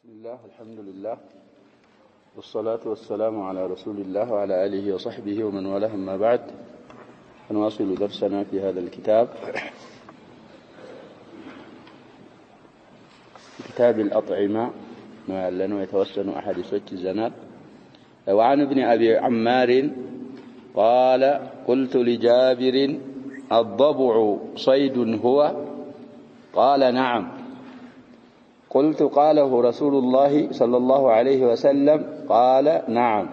بسم الله الحمد لله والصلاة والسلام على رسول الله وعلى آله وصحبه ومن والاه أما بعد نواصل درسنا في هذا الكتاب كتاب الأطعمة لأنه يتوسن أحاديث الزناد. وعن ابن أبي عمار قال قلت لجابر الضبع صيد هو؟ قال نعم. قلت قاله رسول الله صلى الله عليه وسلم؟ قال نعم.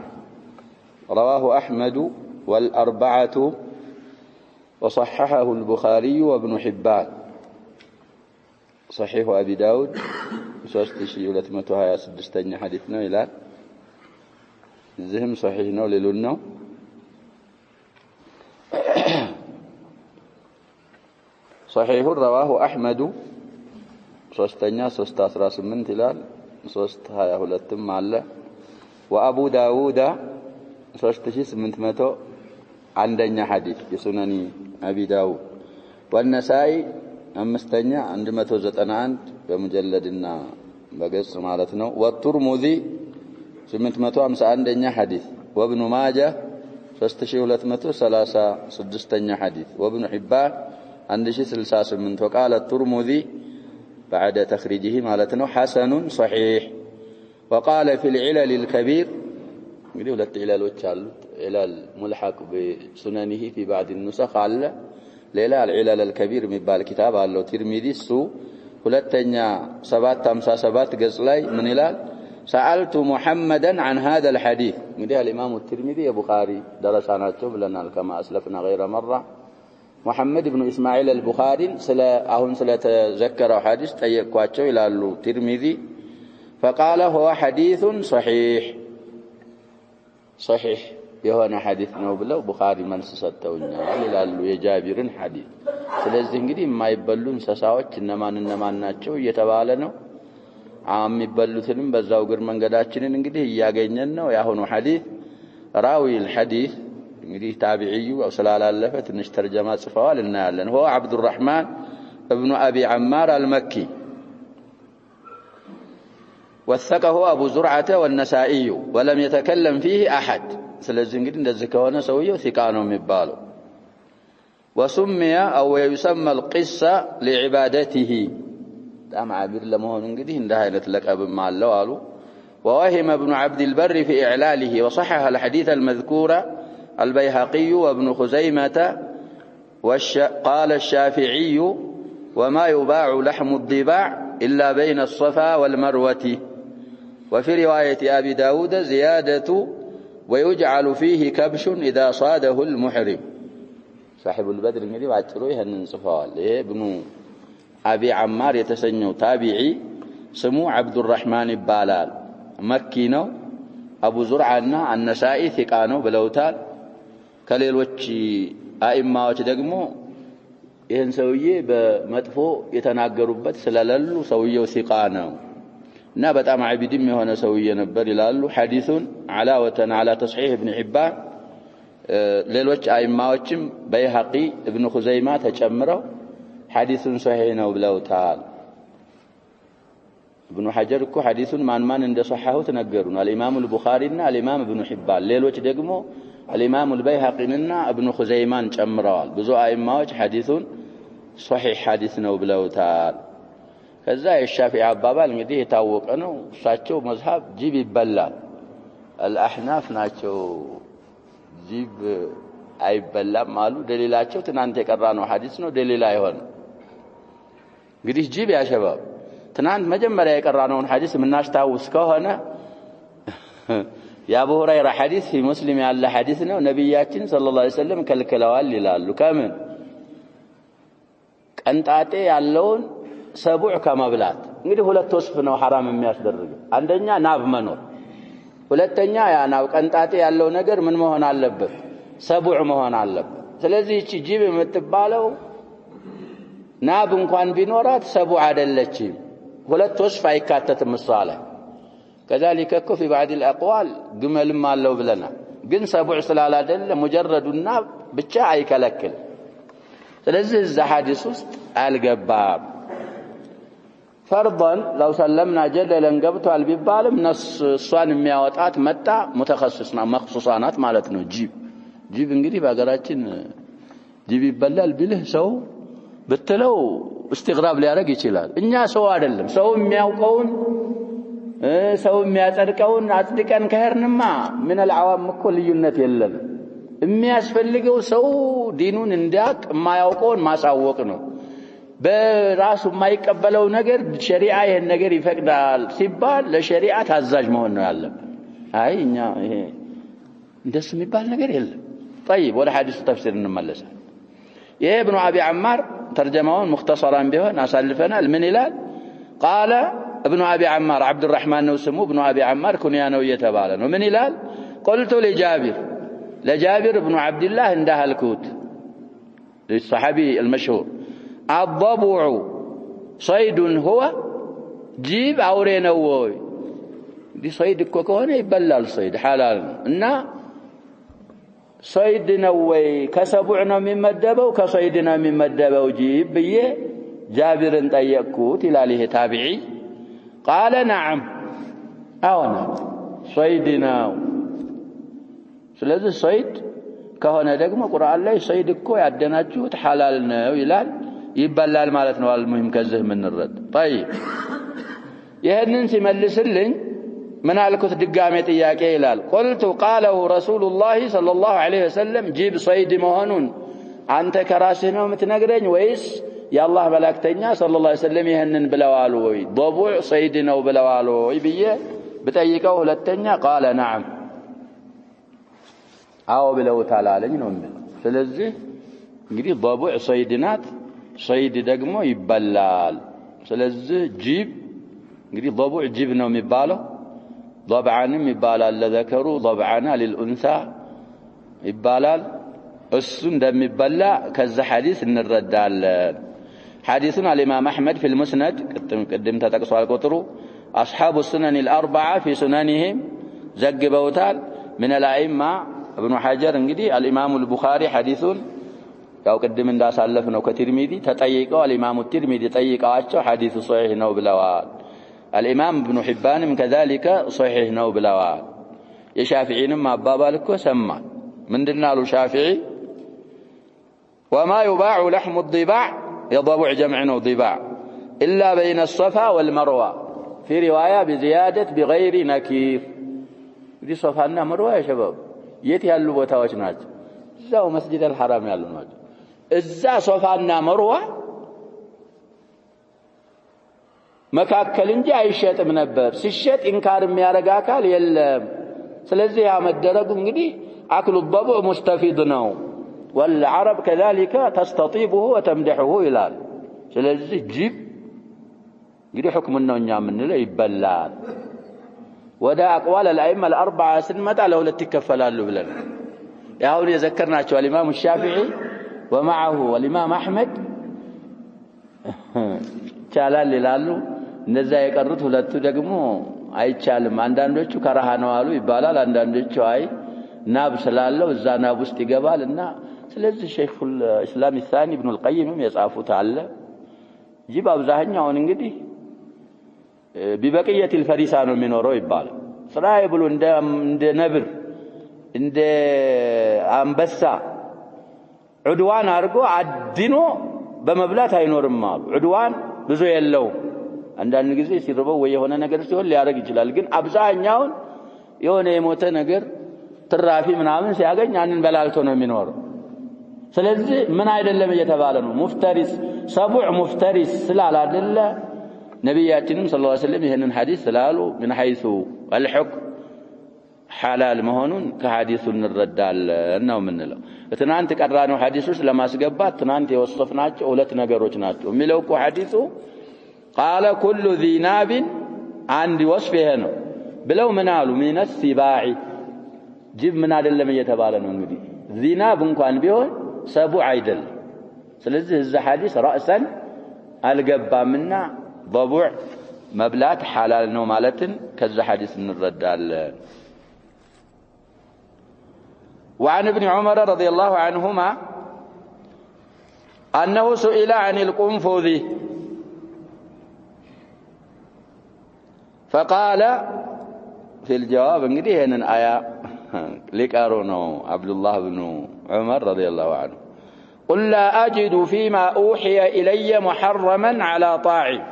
رواه أحمد والأربعة وصححه البخاري وابن حبان. صحيح أبي داود 3226 حديثنا إلى الزهم صحيحنا للنا. صحيح رواه أحمد 318 ይላል 322 አለ وابو داود 3800 አንደኛ ሐዲስ የሱነኒ አቢ ዳውድ والنسائي አምስተኛ 191 በመጀለድና በገጽ ማለት ነው والترمذي 851ኛ ሐዲስ وابن ماجه 3236ኛ ሐዲስ وابن حبان 1068 وقال الترمذي بعد تخريجه مالتنا حسن صحيح. وقال في العلل الكبير እንግዲህ ሁለት ኢላሎች አሉት ኢላል ሙልሐቅ በሱነኒሂ في بعض النسخ አለ ሌላ العلل الكبير የሚባል ኪታብ አለው ትርሚዚ እሱ ሁለተኛ 757 ገጽ ላይ ምን ይላል سألت محمدا عن هذا الحديث እንግዲህ الامام الترمذي የቡኻሪ ደረሳ ናቸው ብለናል كما اسلفنا غير مره محمد بن إسماعيل البخاري أهون تذكر حديث تيقواته إلى الترمذي فقال هو حديث صحيح يهونا حديث نوبله بخاري من سستونا إلى يجابر حديث ስለዚህ እንግዲህ የማይበሉን እንስሳዎች እነማን ናቸው እየተባለ ነው አም ይበሉትንም በዛው ግር መንገዳችንን እንግዲህ ያገኘን ነው ያሁኑ ሐዲስ راوي الحديث እንግዲህ ታቢዒዩ ስላላለፈ ትንሽ ተርጀማ ጽፈዋል እናያለን هو عبد الرحمن ابن ابي عمار المكي وثقه ابو زرعه والنسائي ولم يتكلم فيه احد ስለዚህ እንግዲህ እንደዚህ ከሆነ ሰውየው ثقة ነው የሚባለው وسمي او يسمى القصه لعبادته ዳም عابر ለመሆኑ እንግዲህ እንደ አይነት ለቀብም አለው አሉ ووهم ابن عبد البر في اعلاله وصحح الحديث المذكور البيهقي وابن خزيمة قال الشافعي وما يباع لحم الضباع إلا بين الصفا والمروة. وفي رواية أبي داود زيادة ويجعل فيه كبش إذا صاده المحرم. صاحب البدر الذي وعتروه أن صفوال ابن أبي عمار يتسنو تابعي سمو عبد الرحمن البالال مكينو أبو زرعنا النسائي ثقانو بلوتال ከሌሎች አኢማዎች ደግሞ ይሄን ሰውዬ በመጥፎ የተናገሩበት ስለሌሉ ሰውየው ثقة ነው እና በጣም አቢድም የሆነ ሰውዬ ነበር ይላሉ ሐዲሱን علاوة على تصحيح ابن حبان ሌሎች አኢማዎችም በይሃቂ ابن خزيمة ተጨምረው ሐዲሱን صحيح ነው ብለውታል ابن حجر እኮ ሐዲሱን ማን እንደሰሐሁት ነገሩን الامام البخاري እና الامام ابن حبان ሌሎች ደግሞ الإمام البيهقينا ابن خزيمان ጨምረዋል ብዙ አይማዎች ሐዲሱን صحيح ሐዲስ ነው ብለውታል ከዛ የሻፊዒ አባባል እንግዲህ የታወቀ ነው እሳቸው መዝሐብ ጂብ ይበላል الأحناف ናቸው ጂብ አይበላም አሉ ደሊላቸው ትናንት የቀራነው ሐዲስ ነው ደሊላ ይሆን እንግዲህ ጂብ ያሸባብ ትናንት መጀመሪያ የቀራነውን ሐዲስ ምናሽታውስ ከሆነ የአቡ ሁረይራ ሐዲስ في مسلم ያለ ሐዲስ ነው ነብያችን ሰለላሁ ዐለይሂ ወሰለም ከልክለዋል ይላሉ ከምን ቀንጣጤ ያለውን ሰቡዕ ከመብላት እንግዲህ ሁለት ወስፍ ነው حرام የሚያስደርግ አንደኛ ናብ መኖር ሁለተኛ ያ ናብ ቀንጣጤ ያለው ነገር ምን መሆን አለበት ሰቡዕ መሆን አለበት ስለዚህ እቺ ጂብ የምትባለው ናብ እንኳን ቢኖራት ሰቡዕ አይደለችም ሁለት ወስፍ አይካተትም ሷላ كذلك في بعض الأقوال جمل ما لو بلنا جن سبع سلالة دل مجردنا بتشاعي كلكل ስለዚህ الحديث ውስጥ አልገባም ፈርደን ለው ሰለምና ጀለለን ገብቷል ቢባልም እሷን የሚያወጣት መጣ ሙተኸሲስና መخصوصናት ማለት ነው። ጂብ እንግዲህ በአገራችን ጂብ ይበላል ቢልህ ሰው ብትለው استغراب ሊያደርግ ይችላል። እኛ ሰው አይደለም ሰው የሚያውቀውን ሰው የሚያጸድቀውን አጽድቀን ከሄርንማ ምን العوام እኮ ልዩነት የለም። የሚያስፈልገው ሰው ዲኑን እንዲያውቅ የማያውቀውን ማሳወቅ ነው። በራሱ የማይቀበለው ነገር ሸሪዓ ይሄን ነገር ይፈቅዳል ሲባል ለሸሪዓ ታዛዥ መሆን ነው ያለበት። አይ እኛ ይሄ እንደሱ የሚባል ነገር የለም። طيب ወደ ሐዲሱ ተፍሲር እንመለሳለን። ይሄ ابن ابي عمار ተርጀማውን مختصرا ቢሆን አሳልፈናል። ምን ይላል? قال ابن ابي عمار عبد الرحمن ነው ስሙ ابن ابي عمار ኩንያ ነው እየተባለ ነው። ምን ይላል? قلت لجابر ابن عبد الله እንዳልኩት الصحابي المشهور الضبع صيد هو جيب አውሬ ነው ወይ? دي صيد እኮ ከሆነ ይበላል صيد حلال እና صيد ነው ወይ ከሰቡዕ ነው የሚመደበው ከصيد ነው የሚመደበው جيب ብዬ ጃቢርን ጠየቅኩት ይላል ይሄ ታቢዒ قال نعم አዎና صيد ነው። ስለዚህ صيد ከሆነ ደግሞ ቁርአን ላይ صيد እኮ ያደናችሁት حلال ነው ይላል ይበላል ማለት ነው። አልሙሂም ከዚህ ምን እንረዳ طيب ይሄንን ሲመልስልኝ ምን አልኩት ድጋሜ ጥያቄ ይላል قلت قاله رسول الله صلى الله عليه وسلم جيب صيد መሆኑን አንተ ከራስህ ነው የምትነግረኝ ወይስ የአላህ መላእክተኛ صلى الله عليه وسلم ይሄንን ብለዋል ወይ ضبع صيد ነው ብለዋል ወይ ብዬ በጠይቀው ሁለተኛ قال نعم አዎ ብለውታል አለኝ ነው የሚለው። ስለዚህ እንግዲህ ضبع صيد ናት صيد ደግሞ ይበላል። ስለዚህ ጂብ እንግዲህ ضبع ጂብ ነው የሚባለው ضبعንም ይባላል ለዘከሩ ضبعنا للانثى ይባላል። እሱ እንደሚበላ ከዛ ሐዲስ እንረዳለን። ሐዲሱን الامام احمد في المسند قدم ተጠቅሷል ቁጥሩ اصحاب السنن الاربعه في سننهم ዘግበውታል። من الائمه ابن حجر እንግዲህ الامام البخاري حديثون ያው ቅድም እንዳሳለፍ ነው ከትርሚዚ ተጠይቀው الامام الترمذي ጠይቀዋቸው ሐዲሱ صحيح ነው ብለዋል። الامام ابن حبان كذلك صحيح ነው ብለዋል። የሻፊዒንም አባባል እኮ ሰማ ምንድነው ሻፊዒ وما يباع لحم الضباع يضبع جمعنا ضباع الا بين الصفا والمروه في روايه بزياده بغير نكير دي صفانا مروه يا شباب የት ያሉ ቦታዎች ናቸው? እዛው መስጂድ አልሐራም ያሉ ናቸው። እዛ ሶፋና መርዋ መካከል እንጂ አይሸጥም ነበር። ሲሸጥ ኢንካር የሚያረጋ አካል የለም። ስለዚህ ያ መደረጉ እንግዲህ አክሉ الضبع مستفيد ነው والعرب كذلك تستطيبه وتمدحه ይላል። ስለዚህ ጂብ እንግዲህ ሁክም ነው እኛ የምንለው ይበላል። ወደ አቅዋል الائمه الاربعه ስንመጣ ለሁለት ይከፈላሉ ብለን ያሁን የዘከርናቸው الامام الشافعي ومعه الامام احمد ቻላል ይላሉ። እነዛ የቀሩት ሁለቱ ደግሞ አይቻልም። አንዳንዶቹ ከራሃ ነው አሉ ይባላል። አንዳንዶቹ አይ ናብ ስላለው እዛ ናብ ውስጥ ይገባልና ስለዚህ ሸይኹል እስላም الثاني ابن القيم የጻፉት አለ ጂብ አብዛኛውን እንግዲህ ببقيه الفريسه ነው የሚኖረው ይባላል። ስራዬ ብሎ እንደ ነብር እንደ አንበሳ ዑድዋን አርጎ አድኖ በመብላት አይኖርም አሉ። ዑድዋን ብዙ የለው አንዳንድ ጊዜ ሲርበው ወይ የሆነ ነገር ሲሆን ሊያረግ ይችላል። ግን አብዛኛውን የሆነ የሞተ ነገር ትራፊ ምናምን ሲያገኝ ያንን በላልቶ ነው የሚኖረው። ስለዚህ ምን አይደለም እየተባለ ነው ሙፍተሪስ ሰቡዕ ሙፍተሪስ ስላል አይደለ ነብያችንም ሰለላሁ ዐለይሂ ወሰለም ይሄንን ሐዲስ ስላሉ من حيث الحكم حلال መሆኑን ከሐዲሱ እንረዳለን ነው የምንለው። ትናንት ቀራነው ሐዲስ ውስጥ ለማስገባት ትናንት የወሰፍናቸው ሁለት ነገሮች ናቸው የሚለው እኮ ሐዲሱ قال كل ذي ناب عند وصفه ነው ብለው ምን አሉ من السباع ጅብ ምን አይደለም እየተባለ ነው እንግዲህ ዚናብ እንኳን ቢሆን ሰቡዕ አይደለም። ስለዚህ እዛ ሐዲስ رأسا አልገባምና ضبع مبلات حلال ነው ማለትን ከዛ ሐዲስ እንረዳለን። وعن ابن عمر رضي الله عنهما أنه سئل عن القنفذ فقال في الجواب እንግዲህ ይሄንን አያ ሊቀሩ ነው عبد الله بن عمر رضي الله عنه قل لا أجد فيما أوحي إلي محرما على طاعم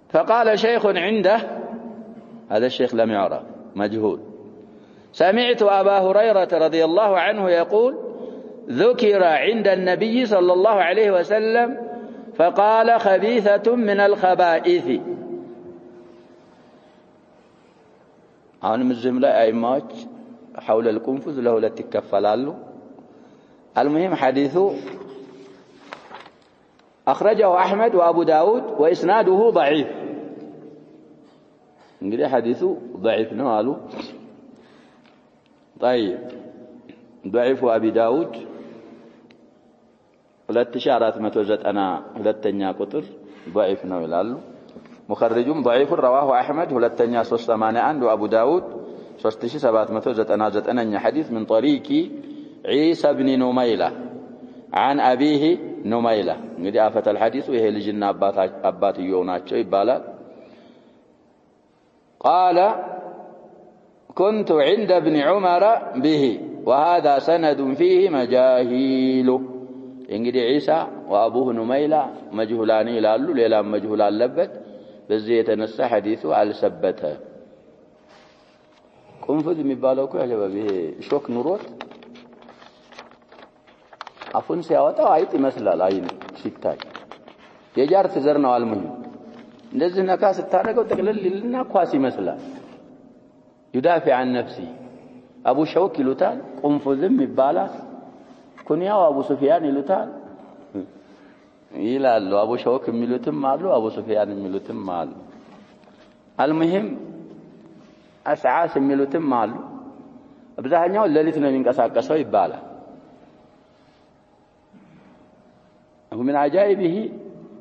فقال شيخ عنده هذا الشيخ لم يعرف مجهول سمعت أبا هريرة رضي الله عنه يقول ذكر عند النبي صلى الله عليه وسلم فقال خبيثة من الخبائث አሁንም እዚህም ላይ አይማዎች حول القنفذ ለሁለት ይከፈላሉ المهم حديث أخرجه أحمد وأبو داود وإسناده ضعيف እንግዲህ حديث ضعيف ነው አሉ طيب ضعيف أبي داود 2492ኛ ቁጥር ضعيف ነው ይላሉ مخرجون ضعيف رواه أحمد 2381 وأبو داود 3799 حديث من طريق عيسى بن نميلة عن أبيه نميلة እንግዲህ አፈተ الحديث ይሄ ልጅና አባትየው ናቸው ይባላል قال كنت عند ابن عمر به وهذا سند فيه مجاهيل እንግዲህ عيسى وأبوه نميلة مجهولان ይላሉ ሌላም መጅሁል አለበት በዚህ የተነሳ ሐዲሱ አልሰበተ ቁንፍዝ የሚባለው እኮ ያለበብ ይሄ ሾክ ኑሮት አፉን ሲያወጣው አይጥ ይመስላል አይን ሲታይ የጃር ትዘር ነው አልሙሂም እንደዚህ ነካ ስታረገው ጥቅልል ይልና ኳስ ይመስላል يدافع عن نفسه ابو شوك ይሉታል ቁንፍዝም ይባላል ኩንያው አቡ ሱፊያን ይሉታል ይላሉ አቡ ሸውክ የሚሉትም አሉ አቡ ሱፊያን የሚሉትም አሉ المهم አስዓስ የሚሉትም አሉ አብዛኛው ለሊት ነው የሚንቀሳቀሰው ይባላል ومن عجائبه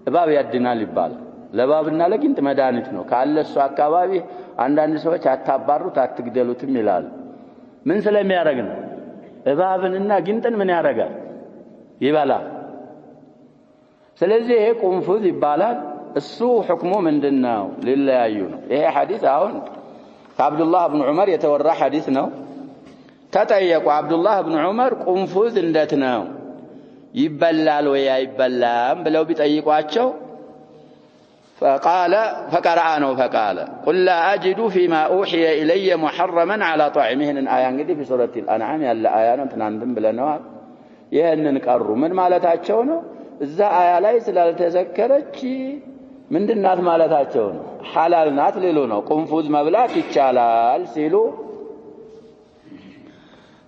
እባብ ያድናል ይባላል ለባብና ለጊንጥ መድኃኒት ነው ካለሱ አካባቢ አንዳንድ ሰዎች አታባሩት አትግደሉትም ይላሉ ምን ስለሚያረግ ነው እባብንና ጊንጥን ምን ያረጋል ይበላል ስለዚህ ይሄ ቁንፉዝ ይባላል እሱ ህክሙ ምንድነው ለለያዩ ነው ይሄ ሐዲስ አሁን ከአብዱላህ ኢብኑ ዑመር የተወራ ሐዲስ ነው ተጠየቁ አብዱላህ ኢብኑ ዑመር ቁንፉዝ እንዴት ነው ይበላል ወይ አይበላም ብለው ቢጠይቋቸው فقال قل لا أجد فيما أوحي إلي محرما على طاعمهن آية እንግዲህ في سورة الأنعام ያለ አያ ነው ትናንትም ብለናል ይሄንን ቀሩ ምን ማለታቸው ነው እዛ አያ ላይ ስላልተዘከረች ምንድናት ማለታቸው ነው ሐላል ናት ሊሉ ነው ቁንፉዝ መብላት ይቻላል ሲሉ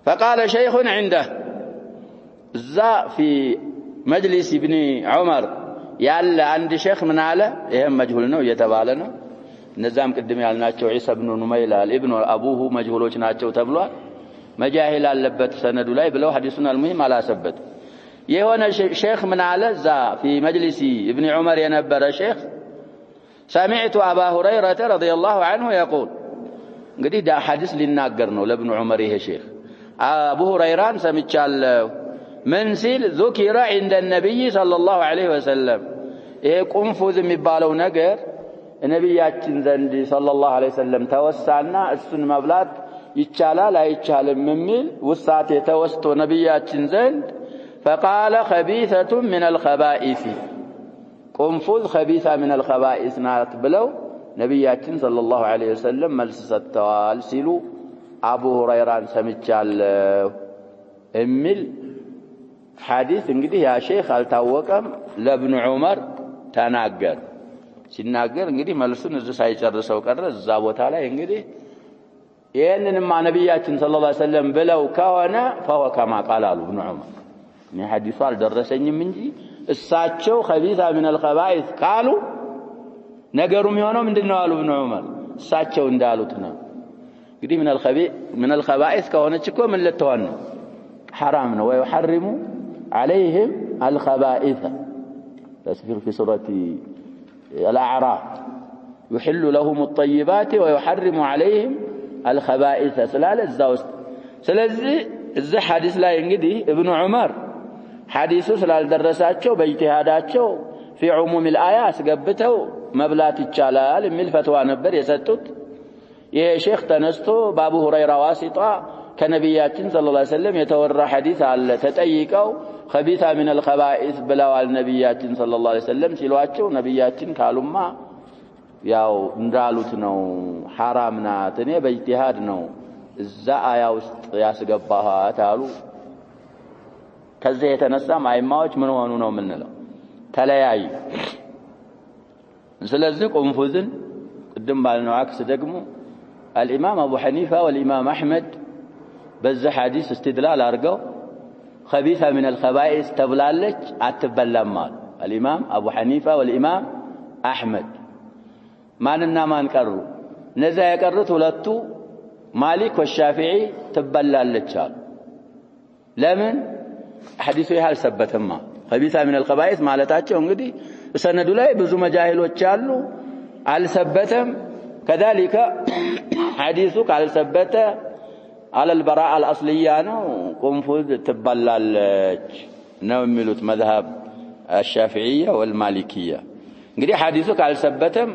فقال شيخ عنده እዛ في مجلس ابن عمر ያለ አንድ ሼክ ምን አለ ይሄም መጅሁል ነው እየተባለ ነው እነዛም ቅድም ያልናቸው ዒሳ ኢብኑ ኑመይላ ኢብኑ አቡሁ መጅሁሎች ናቸው ተብሏል መጃሂል አለበት ሰነዱ ላይ ብለው ሐዲሱን አልሙሂም አላሰበት የሆነ ሼክ ምን አለ ዛ في مجلس ابن عمر የነበረ ሼክ سمعت أبا هريرة رضي الله عنه يقول እንግዲህ ዳ ሐዲስ ሊናገር ነው ለኢብኑ ዑመር ይሄ ሼክ አቡ ሁረይራን ሰምቻለሁ من سيل ذكر عند النبي صلى الله عليه وسلم ايه قنفذ የሚባለው ነገር ነብያችን ዘንድ ሰለላሁ ዐለይሂ ወሰለም ተወሳና እሱን መብላት ይቻላል አይቻልም የሚል ውሳቴ ተወስቶ ነብያችን ዘንድ فقال خبيثة من الخبائث قنفذ خبيثة من الخبائث ናት ብለው ነብያችን ሰለላሁ ዐለይሂ ወሰለም መልስ ሰጥተዋል ሲሉ አቡ ሁረይራን ሰምቻለሁ የሚል ሐዲስ እንግዲህ ያ ሼክ አልታወቀም ለኢብኑ ዑመር ተናገር ሲናገር እንግዲህ መልሱን እዚህ ሳይጨርሰው ቀረ እዛ ቦታ ላይ እንግዲህ ይሄንንማ ነብያችን ሰለላሁ ዐለይሂ ወሰለም ብለው ከሆነ فهو كما قال ኢብኑ ዑመር እኔ ሐዲሱ አልደረሰኝም እንጂ እሳቸው خبيثة من الخبائث ቃሉ ነገሩ የሚሆነው ምንድነው አሉ ኢብኑ ዑመር እሳቸው እንዳሉት ነው እንግዲህ من الخبائث ከሆነች እኮ ምን ልትሆን ነው حرام ነው ويحرم عليهم الخبائث تذكر في سورة الأعراف يحل لهم الطيبات ويحرم عليهم الخبائث سلالة الزوست سلازي الزي حديث لا ينقدي ابن عمر حديثه سلال درساتشو باجتهاداتشو في عموم الآيات قبتو መብላት ይቻላል የሚል ፈትዋ ነበር የሰጡት። ይሄ ሼክ ተነስቶ በአቡ ሁረይራ ዋሲጣ ከነቢያችን ሰለላሁ ዐለይሂ ወሰለም የተወራ ሐዲስ አለ ተጠይቀው ኸቢሳ ሚነል ኸባኢስ ብለዋል ነቢያችን ሰለላሁ ዐለይሂ ወሰለም ሲሏቸው ነቢያችን ካሉማ ያው እንዳሉት ነው ሐራም ናት እኔ በኢጅቲሃድ ነው እዛ አያ ውስጥ ያስገባኋት አሉ። ከዚህ የተነሳም አይማዎች ምን ሆኑ ነው የምንለው ተለያዩ። ስለዚህ ቁንፉዝን ቅድም ባልነው አክስ ደግሞ الإمام أبو حنيفة والإمام أحمد بذ حديث استدلال أرجو خبيثة من الخبائث تبلالج أتبلم مال الإمام أبو حنيفة والإمام أحمد ما ننا ما نكرر نزا يكرر ثلاثو مالك والشافعي تبلالج لمن حديثه هل ثبتهم ما خبيثة من الخبائث مالتاچو እንግዲህ ሰነዱ ላይ ብዙ መጃሂሎች አሉ አልሰበተም كذلك حديثه قال ثبت على البراءة الأصلية ነው قنفذ تبلالج ነው የሚሉት مذهب الشافعية والمالكية እንግዲህ حديثه قال ثبتم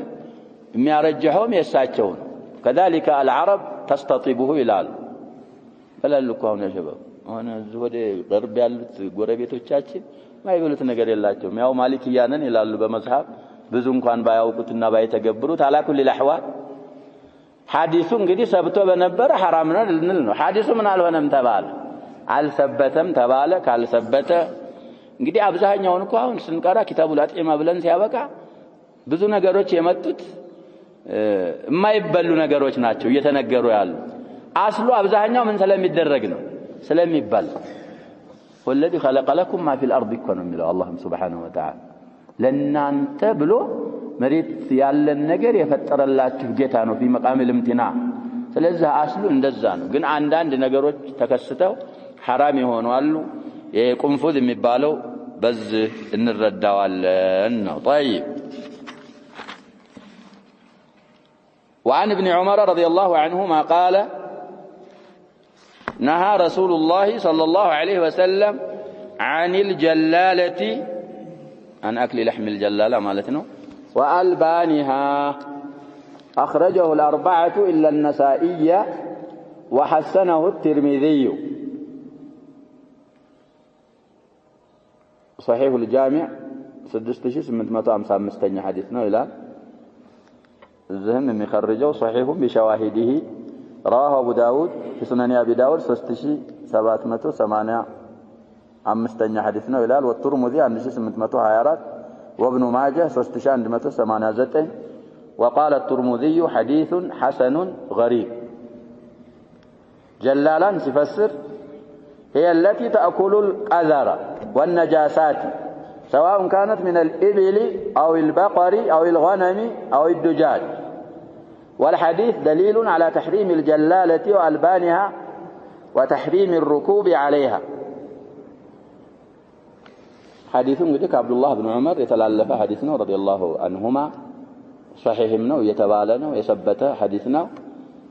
የሚያረጀውም የሳቸው ነው كذلك العرب تستطيبه ይላሉ ፈለልኩ አሁን ያሸበው አሁን ወደ ቅርብ ያሉት ጎረቤቶቻችን ማይበሉት ነገር የላቸውም ያው ማሊክያ ነን ይላሉ በመዝሐብ ብዙ እንኳን ባያውቁትና ባይተገብሩት አላኩል ለህዋል ሐዲሱ እንግዲህ ሰብቶ በነበረ حرام ነው ልንል ነው ሐዲሱ ምን አልሆነም ተባለ አልሰበተም ተባለ ካልሰበተ እንግዲህ አብዛኛውን እንኳን አሁን ስንቀራ ኪታቡል አጥዒማ ብለን ሲያበቃ ብዙ ነገሮች የመጡት የማይበሉ ነገሮች ናቸው እየተነገሩ ያሉ አስሉ አብዛኛው ምን ስለሚደረግ ነው ስለሚባል والذي خلق لكم ما في الارض كنوا من الله سبحانه وتعالى ለናንተ ብሎ መሬት ያለን ነገር የፈጠረላችሁ ጌታ ነው في مقام الامتناع ስለዚህ አስሉ እንደዛ ነው ግን አንዳንድ ነገሮች ተከስተው حرام ይሆኑ አሉ የቁንፉዝ የሚባለው በዚህ እንረዳዋለን ነው طيب وعن ابن عمر رضي الله عنهما قال نهى رسول الله صلى الله عليه وسلم عن الجلالة عن أكل لحم الجلالة مالتنا وألبانها أخرجه الأربعة إلا النسائية وحسنه الترمذي صحيح الجامع 6855 حديثنا إلى الذهن من يخرجه صحيح بشواهده رواه أبو داود في سنن أبي داود 3785 حديثنا إلى والترمذي 1824 وابن ماجه 3189 وقال الترمذي حديث حسن غريب جلالا سفسر هي التي تأكل القذر والنجاسات سواء كانت من الإبل أو البقر أو الغنم أو الدجاج والحديث دليل على تحريم الجلالة وألبانها وتحريم الركوب عليها حديث قدك عبد الله بن عمر يتلالف حديثنا رضي الله عنهما صحيح منه يتبالنا ويثبت حديثنا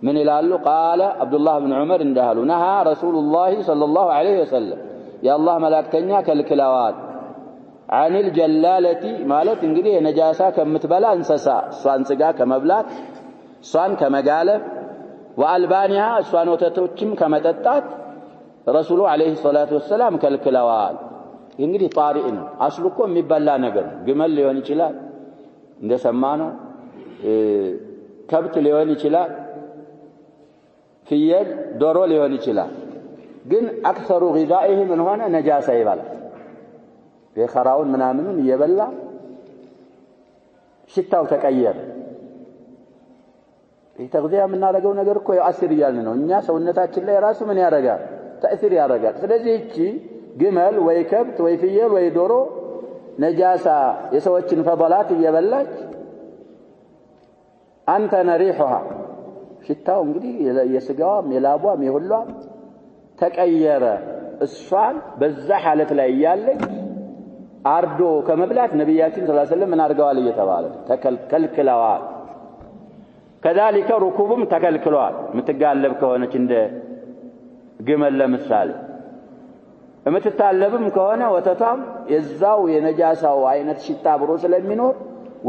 من إلى قال عبد الله بن عمر اندهلوا نهى رسول الله صلى الله عليه وسلم يا الله ملاكتنيا كالكلاوات عن الجلالة مالت انقدي نجاسة كمتبلا انسسا صان سقا كمبلات صان كمقالب وألبانها صان وتتوتم كمتتات رسوله عليه الصلاة والسلام كالكلاوات እንግዲህ ጣሪእ ነው አስሉ እኮ የሚበላ ነገር ግመል ሊሆን ይችላል እንደሰማነው ከብት ሊሆን ይችላል ፍየል ዶሮ ሊሆን ይችላል ግን አክثሩ غذائه ምን ሆነ ነጃሳ ይባላል የኸራውን ምናምኑን እየበላ ሽታው ተቀየረ ተግዚያ የምናደርገው ነገር እኮ ያስር ይያልን ነው እኛ ሰውነታችን ላይ ራሱ ምን ያደርጋል ተእሲር ያደርጋል ስለዚህ እቺ ግመል ወይ ከብት ወይ ፍየል ወይ ዶሮ ነጃሳ የሰዎችን ፈضላት እየበላች አንተ ነሪሁሃ ሽታው እንግዲህ የስጋዋም የላቧም የሁሏም ተቀየረ እሷን በዛ ሐለት ላይ ያለች አርዶ ከመብላት ነብያችን ሰለላሁ ዐለይሂ ወሰለም ምን አድርገዋል እየተባለ ተከልክለዋል كذلك ركوبም ተከልክለዋል ምትጋለብ ከሆነች እንደ ግመል ለምሳሌ እምትታለብም ከሆነ ወተቷም የዛው የነጃሳው አይነት ሽታ ብሮ ስለሚኖር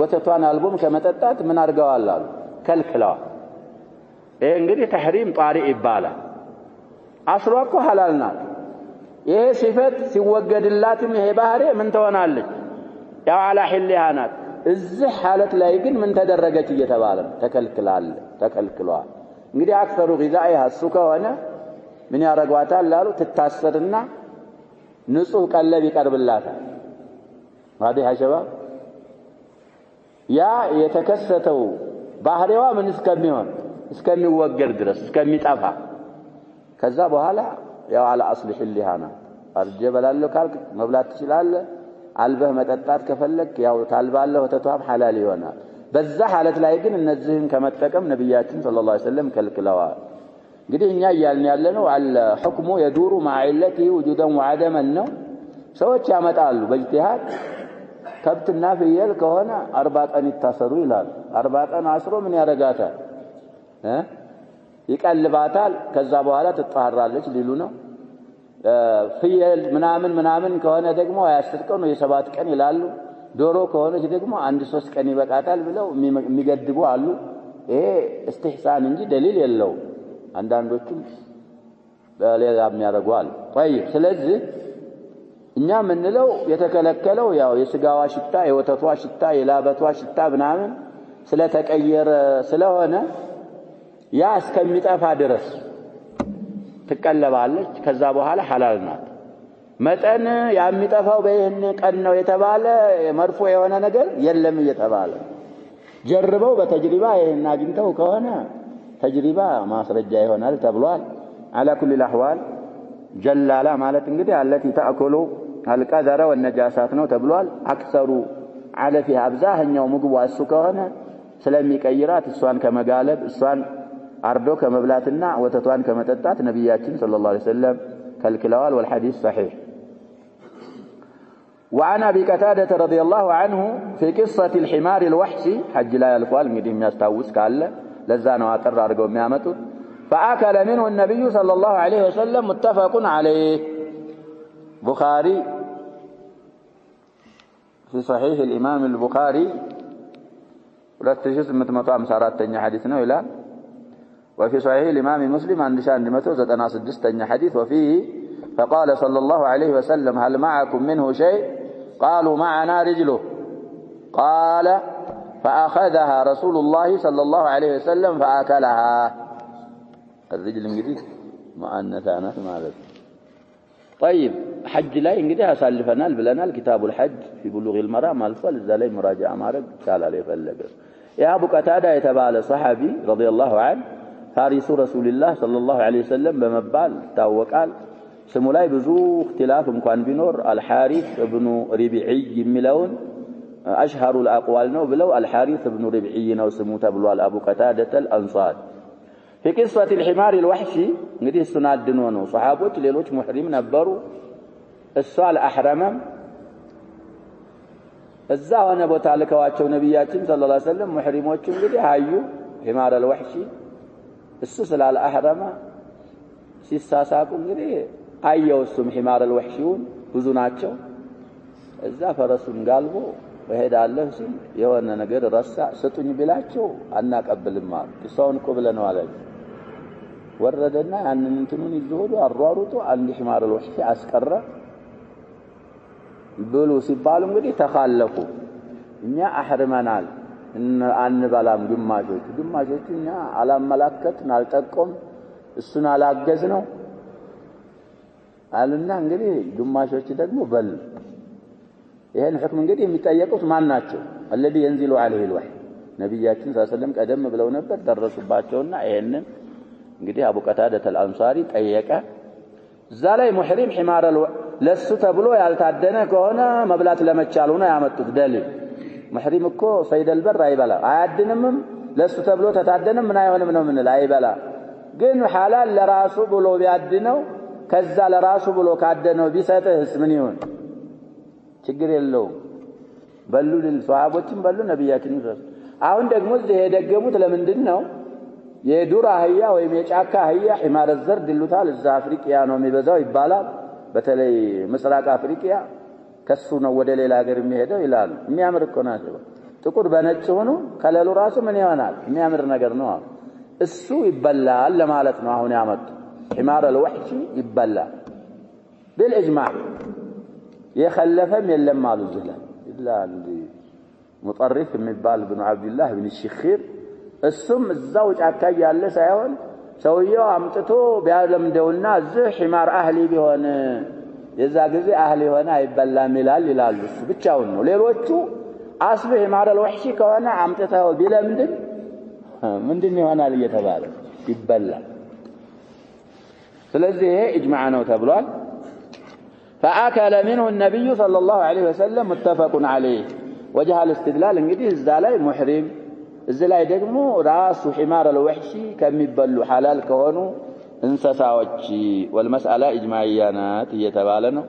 ወተቷን አልቦም ከመጠጣት ምን አድርገዋል አሉ ከልክለዋል። ይሄ እንግዲህ ተሕሪም ጣሪእ ይባላል። አስሏ እኮ ሐላል ናት። ይሄ ሲፈት ሲወገድላትም ይሄ ባህሪ ምን ትሆናለች? ያው አላ ሒልሃ ናት። እዚህ ሐለት ላይ ግን ምን ተደረገች እየተባለ ተከልክሏል። እንግዲህ አክሰሩ ጊዛኢሃ እሱ ከሆነ ምን ያረጋታል ላሉ ትታሰርና ንጹህ ቀለብ ይቀርብላታል። ዋዲህ ሸባብ ያ የተከሰተው ባህሪዋ ምን እስከሚሆን እስከሚወገድ ድረስ እስከሚጠፋ ከዛ በኋላ ያው አላ አስሊህ ሊሃና አርጀ በላለው ካልክ መብላት ትችላለህ። አልበህ መጠጣት ከፈለክ ያው ታልባለህ ወተቷም ሐላል ይሆናል። በዛ ሐለት ላይ ግን እነዚህን ከመጠቀም ነብያችን ሰለላሁ ዐለይሂ ወሰለም ከልክለዋል። እንግዲህ እኛ እያልን ያለነው አለ ሁክሙ የዱሩ ማዕለቲ ውጁደን ወዐደመን ነው። ሰዎች ያመጣሉ በእጅቲሃድ ከብትና ፍየል ከሆነ 40 ቀን ይታሰሩ ይላል። 40 ቀን አስሮ ምን ያረጋታል? ይቀልባታል። ከዛ በኋላ ትጣራለች ሊሉ ነው። ፍየል ምናምን ከሆነ ደግሞ 10 ቀን ወይ 7 ቀን ይላሉ። ዶሮ ከሆነች ደግሞ 1-3 ቀን ይበቃታል ብለው የሚገድቡ አሉ። ይሄ እስትህሳን እንጂ ደሊል የለውም። አንዳንዶቹም በሌላ የሚያደርጓል። طيب ስለዚህ እኛ ምንለው የተከለከለው ያው የስጋዋ ሽታ የወተቷ ሽታ የላበቷ ሽታ ምናምን ስለተቀየረ ስለሆነ ያ እስከሚጠፋ ድረስ ትቀለባለች። ከዛ በኋላ ሐላል ናት። መጠን የሚጠፋው በይህን ቀን ነው የተባለ መርፎ የሆነ ነገር የለም እየተባለ ጀርበው በተጅሪባ ይሄን አግኝተው ከሆነ ተጅሪባ ማስረጃ ይሆናል ተብሏል። على كل الاحوال ጀላላ ማለት እንግዲህ التي تاكل القذر والنجاسات ነው ተብሏል። አክሰሩ على فيها አብዛኛው ምግቡ እሱ ከሆነ ስለሚቀይራት እሷን ከመጋለብ እሷን አርዶ ከመብላትና ወተቷን ከመጠጣት ነብያችን ሰለላሁ ዐለይሂ ወሰለም ከልክለዋል። والحديث صحيح. وعن ابي قتاده رضي الله عنه في قصه الحمار الوحشي حج لا يلفال እንግዲህ የሚያስታውስ ካለ ለዛ ነው አጠር አድርገው የሚያመጡት። فاكل منه النبي صلى الله عليه وسلم متفق عليه. بخاري في صحيح الامام البخاري 2854ኛ حديث ነው ይላል። وفي صحيح الامام مسلم 1196ኛ حديث وفيه فقال صلى الله عليه وسلم هل معكم منه شيء قالوا معنا رجله قال فأخذها رسول الله صلى الله عليه وسلم فأكلها. الرجل እንግዲህ مؤنثة ናት ማለት ነው። طيب حج ላይ እንግዲህ አሳልፈናል ብለናል። كتاب الحج في بلوغ المرام አልፏል። እዛ ላይ مراجعة ማድረግ ይቻላል የፈለገ። ያ አቡ ቀታዳ የተባለ ሰሃቢ رضي الله عنه ፋሪሱ ረሱልላህ صلى الله عليه وسلم በመባል ይታወቃል። ስሙ ላይ ብዙ اختلاف እንኳን ቢኖር አልሐሪስ ኢብኑ ሪቢዒ የሚለውን አሽሃሩ الأقوال ነው ብለው አልሐሪስ ኢብኑ ሪቢዒ ነው ስሙ ተብሏል። አቡ ቀታደተ الأنصار في قصة الحمار الوحشي እንግዲህ እሱን አድኖ ነው ሷሃቦች ሌሎች ሙህሪም ነበሩ። እሷ አልአህረመም እዛ ሆነ ቦታ ልከዋቸው ነብያችን ሰለላሁ ዐለይሂ ወሰለም ሙህሪሞች እንግዲህ አዩ حمار الوحشي እሱ ስላልአህረመ ሲሳሳቁ እንግዲህ አየው እሱም حمار الوحشيውን ብዙ ናቸው። እዛ ፈረሱን ጋልቦ ወሄዳለህ ሲል የሆነ ነገር ረሳ ስጡኝ ቢላቸው አናቀብልም አሉ። እሷውን እኮ ብለነው አለ። ወረደና ያንን እንትኑን ይዘውዱ አሯሩጡ አንድ حمار الوحشي አስቀረ። ብሉ ሲባሉ እንግዲህ ተኻለፉ። እኛ አህርመናል አንበላም ግማሾቹ እኛ አላመላከትን አልጠቆም እሱን አላገዝ ነው አሉና እንግዲህ ግማሾቹ ደግሞ በል ይሄን ህክም እንግዲህ የሚጠየቁት ማን ናቸው? الذي ينزل عليه الوحي ነብያችን ሰለላሁ ዐለይሂ ወሰለም ቀደም ብለው ነበር ደረሱባቸውና ይሄንን እንግዲህ አቡ ቀታደተ አልአንሳሪ ጠየቀ። እዛ ላይ ሙህሪም حمار ለሱ ተብሎ ያልታደነ ከሆነ መብላት ለመቻሉ ነው ያመጡት ደሊል። ሙህሪም እኮ ሰይድ አልበር አይበላ አያድንምም ለሱ ተብሎ ተታደነም ምን አይሆንም ነው ምን አይበላ። ግን ሐላል ለራሱ ብሎ ቢያድነው ከዛ ለራሱ ብሎ ካደነው ቢሰጥህስ ምን ይሆን? ችግር የለውም። በሉ ለሷሃቦችም በሉ ነብያችን ይዘው። አሁን ደግሞ እዚህ የደገሙት ለምንድን ነው? የዱር አህያ ወይም የጫካ አህያ حمار الزرد ይሉታል። እዛ አፍሪካ ነው የሚበዛው ይባላል። በተለይ ምስራቅ አፍሪካ ከሱ ነው ወደ ሌላ ሀገር የሚሄደው ይላሉ። የሚያምር እኮ ነው። ጥቁር በነጭ ሆኖ ከለሉ ራሱ ምን ይሆናል የሚያምር ነገር ነው እሱ ይበላል ለማለት ነው አሁን ያመጡ حمار الوحش ይበላል بالإجماع يخلفهم يلم مالو زلا إلا عندي مطرف የሚባል ابن عبد الله بن الشخير እሱም እዛው ጫካ ያለ ሳይሆን ሰውየው አምጥቶ ቢያለምደውና እዚህ حمار አህሊ ቢሆን የዛ ጊዜ አህሊ ሆነ አይበላም ይላል እሱ ብቻውን ነው ሌሎቹ አስበ حمار الوحش ከሆነ አምጥተው ምንድን ይሆናል እየተባለ ይበላል ስለዚህ ይሄ ኢጅማዕ ነው ተብሏል فأكل منه النبي صلى الله عليه وسلم متفق عليه وجه الاستدلال እንግዲህ እዛ ላይ ሙህሪም እዚህ ላይ ደግሞ ራሱ حمار الوحش ከሚበሉ حلال ከሆኑ እንስሳዎች والمسألة إجماعية ናት እየተባለ ነው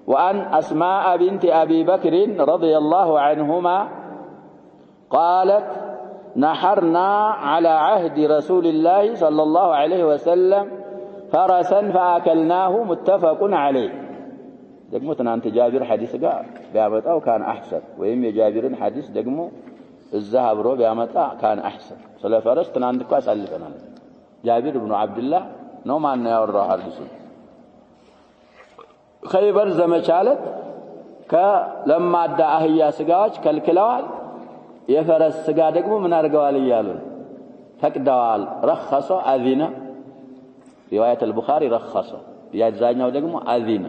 وأن أسماء بنت أبي بكر رضي الله عنهما قالت نحرنا على عهد رسول الله صلى الله عليه وسلم فرسا فأكلناه متفق عليه ደግሞ ትናንት ጃቢር ሐዲስ ጋር ቢያመጣው ካን አህሰን ወይም የጃቢርን ሐዲስ ደግሞ እዛ አብሮ ቢያመጣ ካን አህሰን ስለ ፈረስ ትናንት እኮ አሳልፈናል ጃቢር ኢብኑ አብዱላህ ነው ማን ያወራው ሐዲሱ ኸይበር ዘመቻለት ከለማዳ አህያ ስጋዎች ከልክለዋል የፈረስ ስጋ ደግሞ ምን አድርገዋል ይያሉ ፈቅደዋል ረخص አዚና ሪዋያት አልቡኻሪ ረخص ያዛኛው ደግሞ አዚና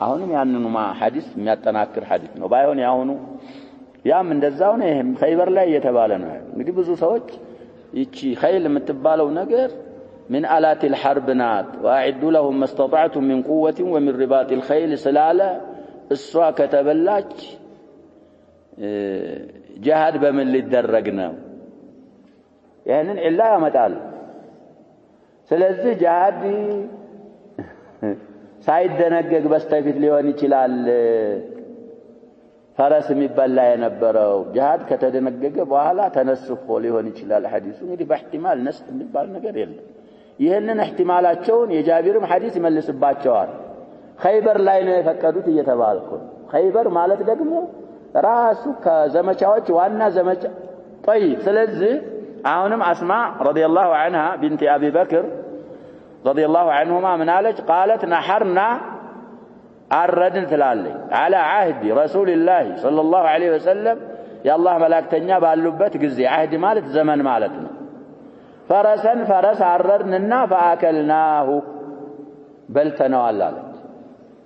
አሁንም ያንኑ ሐዲስ የሚያጠናክር ሐዲስ ነው ባይሆን ያሁኑ ያም እንደዛው ነው ይሄም ኸይበር ላይ የተባለ ነው እንግዲህ ብዙ ሰዎች ይቺ ኸይል የምትባለው ነገር من آلات الحرب نات واعدوا لهم ما استطعتم من قوة ومن رباط الخيل سلالة السوا كتبلاج جهاد بمن للدرجنا يعني إلا يمتال سلازي جهاد سايد دنقق بستفيد ليوان يشلال فرس ميبالا ينبرو جهاد كتدنقق بوهلا تنسخو ليوان يشلال حديث ونجي باحتمال نسخ ميبال نقر يلا ይሄንን احتمالاتቸውን የጃቢርም ሐዲስ ይመልስባቸዋል ኸይበር ላይ ነው የፈቀዱት እየተባልኩ ኸይበር ማለት ደግሞ ራሱ ከዘመቻዎች ዋና ዘመቻ طيب ስለዚህ አሁንም አስማ رضي الله عنها بنت ابي بكر رضي الله عنهما من قالت قالت نحرنا አረድን ትላለች على عهد رسول الله صلى الله عليه وسلم يا الله መላእክተኛ ባሉበት ጊዜ عهد ማለት ዘመን ማለት ነው فرسا فرس عررنا فأكلناه بلتنا والالت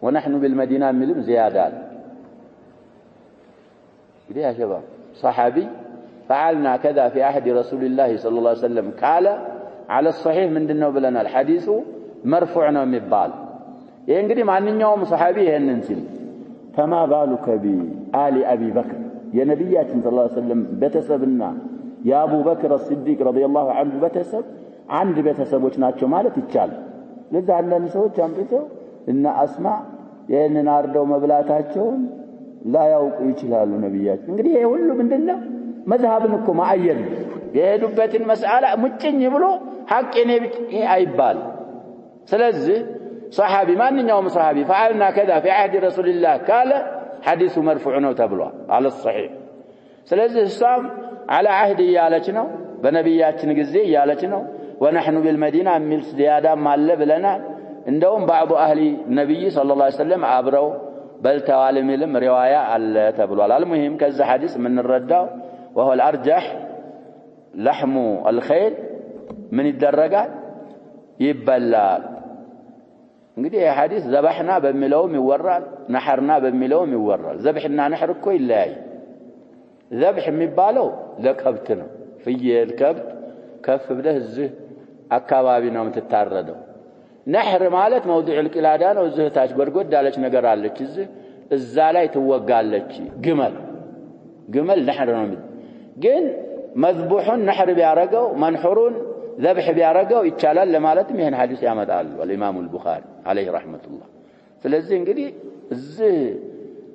ونحن بالمدينة ملم زيادات كده يا شباب صحابي فعلنا كذا في عهد رسول الله صلى الله عليه وسلم قال على الصحيح من دنو بلنا الحديث مرفوعنا مبال ينقدي مع النيوم صحابي هننسل فما بالك بآل أبي بكر يا نبيات صلى الله عليه وسلم بتسبنا يا أبو بكر الصديق رضي الله عنه بتسب عند بتسبوች ናቸው ማለት ይቻላል ለዛ አንዳንድ ሰዎች አምጥተው እና አስማ የነን አርደው መብላታቸውን ላያውቁ ይችላሉ ነብያችን እንግዲህ ይሄ ሁሉ ምንድነው መዝሐብን እኮ ማአየን የሄዱበትን መስአላ ሙጭኝ ብሎ ሐቅ የኔ ይሄ አይባል ስለዚህ صحابي ማንኛውም صحابي فعلنا كذا في عهد رسول الله قال حديث مرفوع ነው ተብሏል على الصحيح ስለዚህ እሷም على عهد يالچ ነው በነብያችን ጊዜ ያለች ነው ونحن بالمدينه من زياده ማለ ብለና እንደውም بعض اهل النبي صلى الله عليه وسلم አብረው በልተዋል የሚልም ሪዋያ አለ ተብሏል المهم ከዛ ሐዲስ ምንረዳው وهو الارجح لحم الخيل ምን ይደረጋል ይበላል እንግዲህ ይሄ ሐዲስ ዘባህና በሚለውም ይወራል ነሐርና በሚለውም ይወራል ዘብህና ነህር እኮ ይለያይ ذبح የሚባለው ለከብት ነው ፍየል ከብት ከፍ ብለህ እዚህ አካባቢ ነው የምትታረደው ነህር ማለት موضع القلاده ነው እዚህ ታች ጎድጎድ ያለች ነገር አለች እዛ ላይ ትወጋለች ግመል ነህር ነው ግን መذبحን ነህር ቢያረገው መንሑሩን ذبح ቢያረገው ይቻላል ለማለትም ይሄን ሐዲስ ያመጣል والامام البخاري عليه رحمه الله ስለዚህ እንግዲህ እዚህ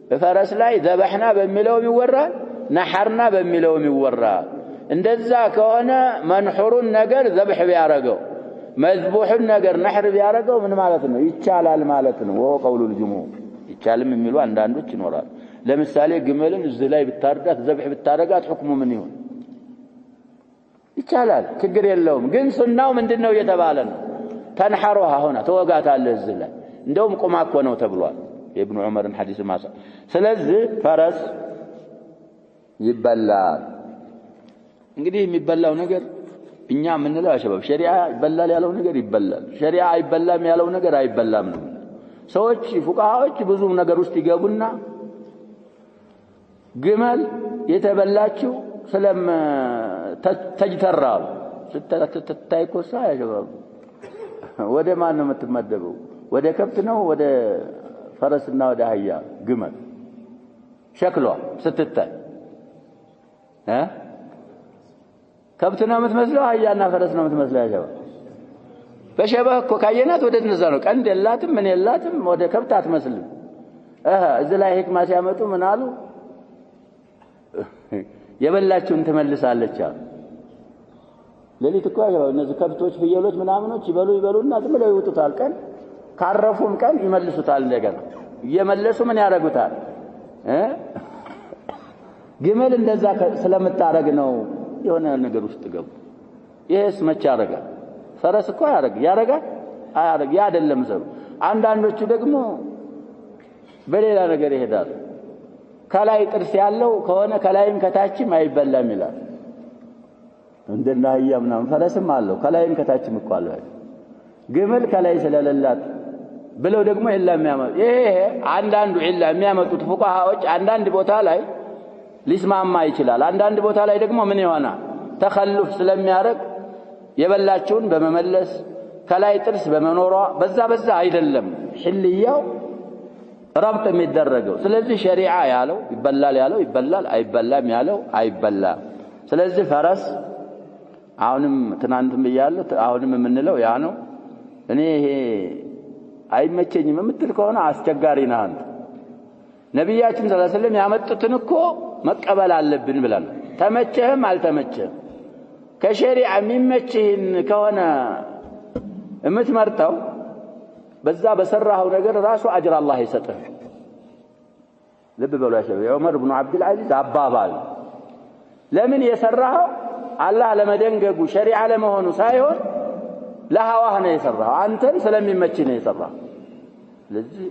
በፈረስ ላይ ذبحنا በሚለው ይወራል نحرنا بميلو ميورا እንደዛ ከሆነ መንሑሩን ነገር ذبح ቢያረገው መذبሑን ነገር ነህር ቢያረገው ምን ማለት ነው ይቻላል ማለት ነው ወሆ ቀውሉ الجمهور ይቻልም የሚሉ አንዳንዶች ይኖራል ለምሳሌ ግመልን እዚህ ላይ ብታርዳት ዘብህ ብታረጋት ሁክሙ ምን ይሁን? ይቻላል፣ ችግር የለውም። ግን ሱናው ምንድነው እየተባለ ነው? ተንሐሩሃ ሆና ተወጋታለህ እዚህ ላይ እንደውም ቁማ እኮ ነው ተብሏል የኢብኑ ዑመርን ሐዲስ ማሳ። ስለዚህ ፈረስ ይበላል። እንግዲህ የሚበላው ነገር እኛ የምንለው አሸባብ ሸሪዓ ይበላል ያለው ነገር ይበላል፣ ሸሪዓ አይበላም ያለው ነገር አይበላም ነው። ሰዎች ፉቃሃዎች ብዙ ነገር ውስጥ ይገቡና ግመል የተበላችው ስለም ተጅተራው ስትታይኮሳ አሸባብ ወደ ማን ነው የምትመደበው? ወደ ከብት ነው ወደ ፈረስና ወደ አህያ? ግመል ሸክሏ ስትታይ ከብት ነው የምትመስለው? አህያና ፈረስ ነው የምትመስለው? ያሸባብ በሸባህ እኮ ካየናት ወደ እነዛ ነው። ቀንድ የላትም ምን የላትም፣ ወደ ከብት አትመስልም። እዚህ ላይ ህክማ ሲያመጡ ምን አሉ? የበላችውን ትመልሳለች አሉ። ሌሊት እኮ ያው እነዚህ ከብቶች ፍየሎች ምናምኖች ይበሉና ዝም ብለው ይወጡታል። ቀን ካረፉም ቀን ይመልሱታል። እንደገና እየመለሱ ምን ያደርጉታል? ግመል እንደዛ ስለምታረግ ነው የሆነ ነገር ውስጥ ገቡ። ይሄስ መቼ ያረጋል? ፈረስ እኮ ያረጋል አያረግ ያ አይደለም ሰው። አንዳንዶቹ ደግሞ በሌላ ነገር ይሄዳሉ። ከላይ ጥርስ ያለው ከሆነ ከላይም ከታችም አይበላም ይላል። እንደና አህያ ምናምን ፈረስም አለው ከላይም ከታችም እኮ አለው። ግመል ከላይ ስለሌላት ብለው ደግሞ ኢላ የሚያመጡ ይሄ አንዳንዱ ኢላ የሚያመጡት ፉቃሃዎች አንዳንድ ቦታ ላይ ሊስማማ ይችላል። አንዳንድ ቦታ ላይ ደግሞ ምን ይሆናል? ተخلف ስለሚያረግ የበላችውን በመመለስ ከላይ ጥርስ በመኖሯ በዛ አይደለም ሕልያው ረብጥ የሚደረገው። ስለዚህ ሸሪዓ ያለው ይበላል ያለው ይበላል፣ አይበላም ያለው አይበላም። ስለዚህ ፈረስ አሁንም ትናንትም ብያለሁ አሁንም የምንለው ያ ነው። እኔ ይሄ አይመቸኝም የምትል ከሆነ አስቸጋሪ ነህ አንተ። ነብያችን ሰለላሁ ዐለይሂ ወሰለም ያመጡትን እኮ መቀበል አለብን ብለን ተመቸህም አልተመቸህም ከሸሪዓ የሚመችህን ከሆነ የምትመርጠው በዛ በሰራው ነገር ራሱ አጅር አላህ ይሰጥህ። ልብ በሉ ያሸበ ዑመር ኢብኑ አብዱል አዚዝ አባባል ለምን የሰራው አላህ ለመደንገጉ ሸሪዓ ለመሆኑ ሳይሆን ለሐዋህ ነው የሰራው፣ አንተን ስለሚመች ነው የሰራው። ስለዚህ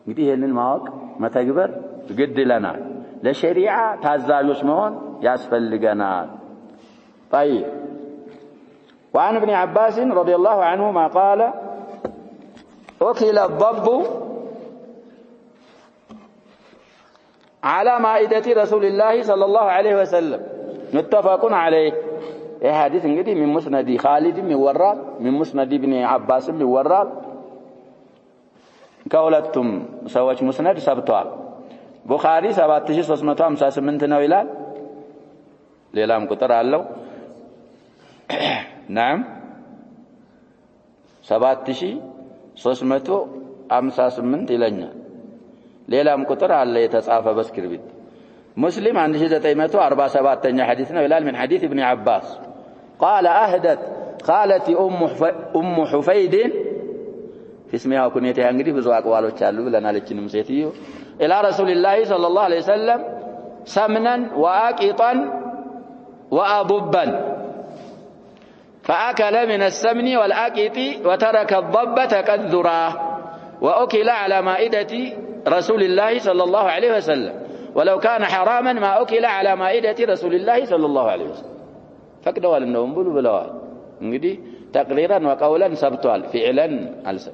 እንግዲህ ይሄንን ማወቅ መተግበር ግድ ይለናል። ለሸሪዓ ታዛዦች መሆን ያስፈልገናል። طيب وعن ابن عباس رضي الله عنهما قال أكل الضب على مائدة رسول الله صلى الله عليه وسلم متفق عليه. ይህ ሐዲስ እንግዲህ من مسند خالد ይወራል፣ من مسند ابن عباس ይወራል። ከሁለቱም ሰዎች ሙስነድ ሰብቷል። ቡኻሪ 7358 ነው ይላል። ሌላም ቁጥር አለው። نعم 7358 ይለኛል። ሌላም ቁጥር አለ የተጻፈ በስክሪፕት። ሙስሊም 1947ኛ ሐዲስ ነው ይላል። من حديث ابن عباس قال أهدت خالتي أم حفيد في اسمها وكنيتها እንግዲህ ብዙ አቅዋሎች አሉ ብለናል። እቺንም ሴትዮ إلى رسول الله صلى الله عليه وسلم سمنا وآقطا وأضبا فأكل من السمن والآقط وترك الضبة كالذرة وأكل على مائدة رسول الله صلى الله عليه وسلم ولو كان حراما ما أكل على مائدة رسول الله صلى الله عليه وسلم فكدوا لأنهم بلوال እንግዲህ تقريرا وقولا سبتوال فعلا አልሰብ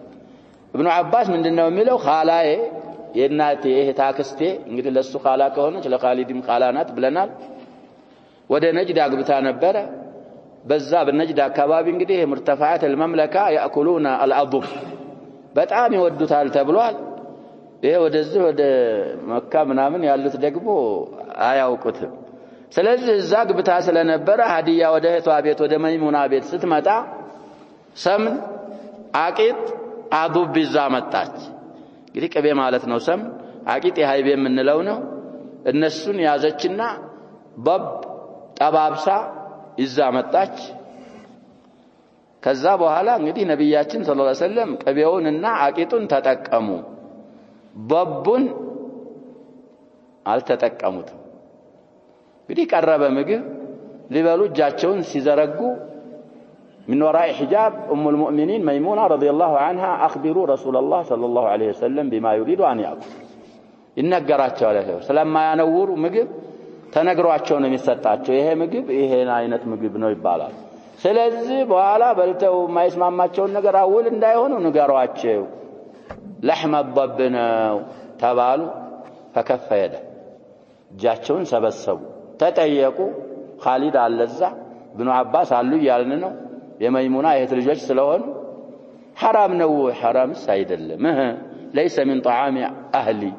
ابن عباس ምንድነው የሚለው ኻላዬ የናቴ እህት አክስቴ እንግዲህ ለሱ ኻላ ከሆነች ለኻሊድም ኻላ ናት ብለናል። ወደ ነጅድ አግብታ ነበረ። በዛ በነጅድ አካባቢ እንግዲህ مرتفعات المملكه ياكلون الأضب በጣም ይወዱታል ተብሏል። ይሄ ወደዚህ ወደ መካ ምናምን ያሉት ደግሞ አያውቁትም። ስለዚህ እዛ ግብታ ስለነበረ ሀዲያ ወደ እህቷ ቤት ወደ መይሙና ቤት ስትመጣ ሰምን አቂጥ አዱብ ይዛ መጣች። እንግዲህ ቅቤ ማለት ነው። ሰም አቂጥ የሃይቤ የምንለው ነው። እነሱን ያዘችና በብ ጠባብሳ ይዛ መጣች። ከዛ በኋላ እንግዲህ ነብያችን ሰለላሁ ዐለይሂ ወሰለም ቅቤውንና አቂጡን ተጠቀሙ። በቡን አልተጠቀሙትም እንግዲህ ቀረበ ምግብ ሊበሉ እጃቸውን ሲዘረጉ من وراء حجاب المؤمنين ميمونة رضي الله عنها أخبروا رسول الله صلى الله عليه وسلم بما يريد أن يأكل ይነገራቸው አለ ስለማያነውሩ ምግብ ተነግሯቸው ነው የሚሰጣቸው ይሄ ምግብ ይሄን አይነት ምግብ ነው ይባላል ስለዚህ በኋላ በልተው ማይስማማቸው ነገር አውል እንዳይሆኑ ንገሯቸው لحم الضب ነው ተባሉ فكف يده እጃቸውን ሰበሰቡ ተጠየቁ ኻሊድ አለዛ ኢብኑ አባስ አሉ ያልን ነው የመይሙና እህት ልጆች ስለሆኑ حرام ነው حرامስ አይደለም ليس من طعام أهلي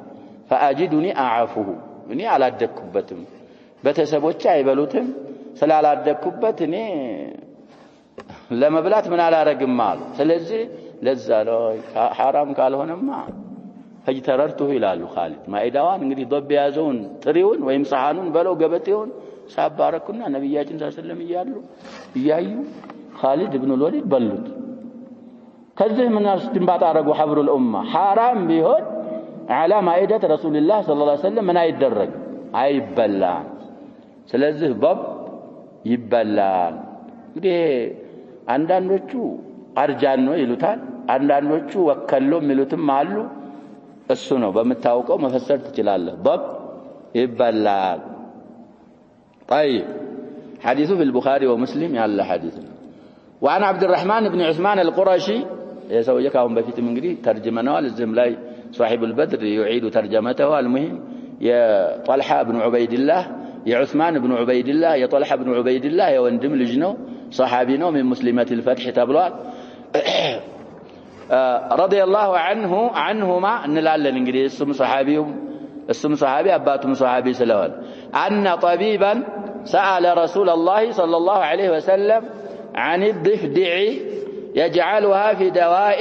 فأجدني أعافه እኔ አላደኩበትም በተሰቦች አይበሉትም ስላላደኩበት እኔ ለመብላት ምን አላረግም አሉ ስለዚህ ለዛ ነው حرام ካልሆነማ ፈጅተረርቱ ይላሉ ኻሊድ ማይዳዋን እንግዲህ ዶብ ያዘውን ጥሪውን ወይም ሰሃኑን በለው ገበቴውን ሳባረኩና ነብያችን ሰለላሁ ዐለይሂ ወሰለም እያዩ ኻሊድ ኢብኑ الوليد በሉት ከዚህ ምን አስተንባጣ አረጉ حبر الامه حرام ቢሆን على مائده رسول الله صلى الله عليه وسلم ምን አይደረግ አይበላም ስለዚህ ضب ይበላል እንግዲህ አንዳንዶቹ አርጃን ነው ይሉታል አንዳንዶቹ ወከሎም ይሉትም አሉ እሱ ነው በመታወቀው መፈሰር ትችላለህ ضب ይበላል طيب حديث في البخاري ومسلم يلا حديث وعن عبد الرحمن بن عثمان القرشي يسوي كاون بفيت من غدي ترجمناه للزم لاي صاحب البدر يعيد ترجمته المهم يا طلحه بن عبيد الله يا عثمان بن عبيد الله يا طلحه بن عبيد الله يا وندم لج نو صحابي نو من مسلمات الفتح تبلوال رضي الله عنهما እንላለን እንግዲህ እሱም صحابي አባቱም صحابي ስለሆነ ان طبيبا سأل رسول الله صلى الله عليه وسلم عن الضفدع يجعلها في دواء